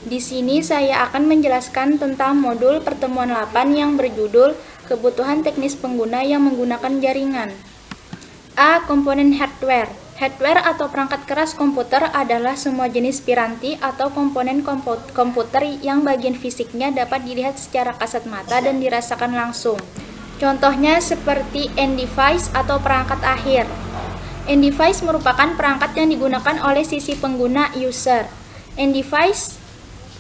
Di sini saya akan menjelaskan tentang modul pertemuan 8 yang berjudul Kebutuhan Teknis Pengguna yang Menggunakan Jaringan. A. Komponen hardware. Hardware atau perangkat keras komputer adalah semua jenis piranti atau komponen komputer yang bagian fisiknya dapat dilihat secara kasat mata dan dirasakan langsung. Contohnya seperti end-device atau perangkat akhir. End-device merupakan perangkat yang digunakan oleh sisi pengguna user. End-device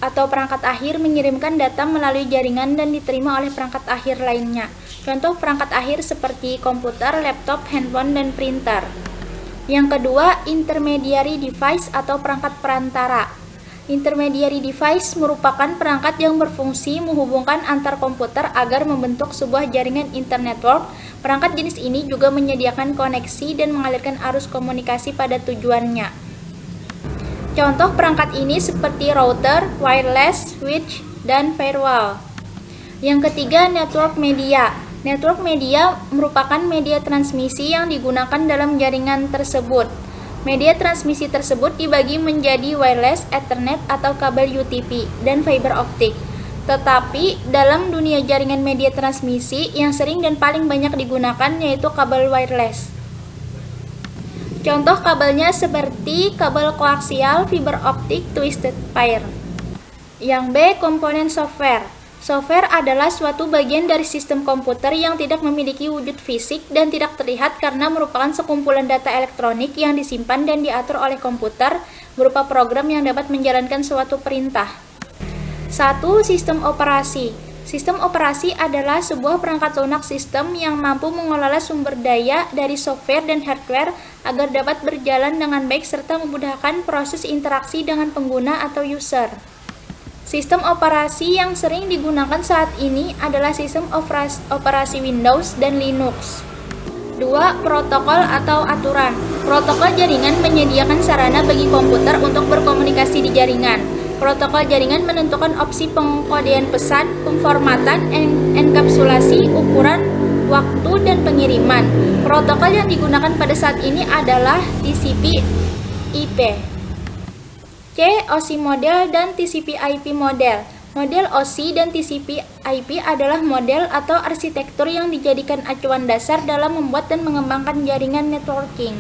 atau perangkat akhir mengirimkan data melalui jaringan dan diterima oleh perangkat akhir lainnya. Contoh perangkat akhir seperti komputer, laptop, handphone, dan printer. Yang kedua, intermediary device atau perangkat perantara. Intermediary device merupakan perangkat yang berfungsi menghubungkan antar komputer agar membentuk sebuah jaringan internetwork. Perangkat jenis ini juga menyediakan koneksi dan mengalirkan arus komunikasi pada tujuannya. Contoh perangkat ini seperti router, wireless, switch, dan firewall. Yang ketiga, network media. Network media merupakan media transmisi yang digunakan dalam jaringan tersebut. Media transmisi tersebut dibagi menjadi wireless, Ethernet atau kabel UTP, dan fiber optik. Tetapi dalam dunia jaringan media transmisi yang sering dan paling banyak digunakan yaitu kabel wireless. Contoh kabelnya seperti kabel koaksial, fiber optik, twisted pair. Yang B. Komponen software. Software adalah suatu bagian dari sistem komputer yang tidak memiliki wujud fisik dan tidak terlihat karena merupakan sekumpulan data elektronik yang disimpan dan diatur oleh komputer berupa program yang dapat menjalankan suatu perintah. 1. Sistem operasi. Sistem operasi adalah sebuah perangkat lunak sistem yang mampu mengelola sumber daya dari software dan hardware agar dapat berjalan dengan baik serta memudahkan proses interaksi dengan pengguna atau user. Sistem operasi yang sering digunakan saat ini adalah sistem operasi Windows dan Linux. 2. Protokol atau aturan. Protokol jaringan menyediakan sarana bagi komputer untuk berkomunikasi di jaringan. Protokol jaringan menentukan opsi pengkodean pesan, pemformatan, enkapsulasi, ukuran, waktu, dan pengiriman. Protokol yang digunakan pada saat ini adalah TCP/IP. C. OSI model dan TCP/IP model. Model OSI dan TCP/IP adalah model atau arsitektur yang dijadikan acuan dasar dalam membuat dan mengembangkan jaringan networking.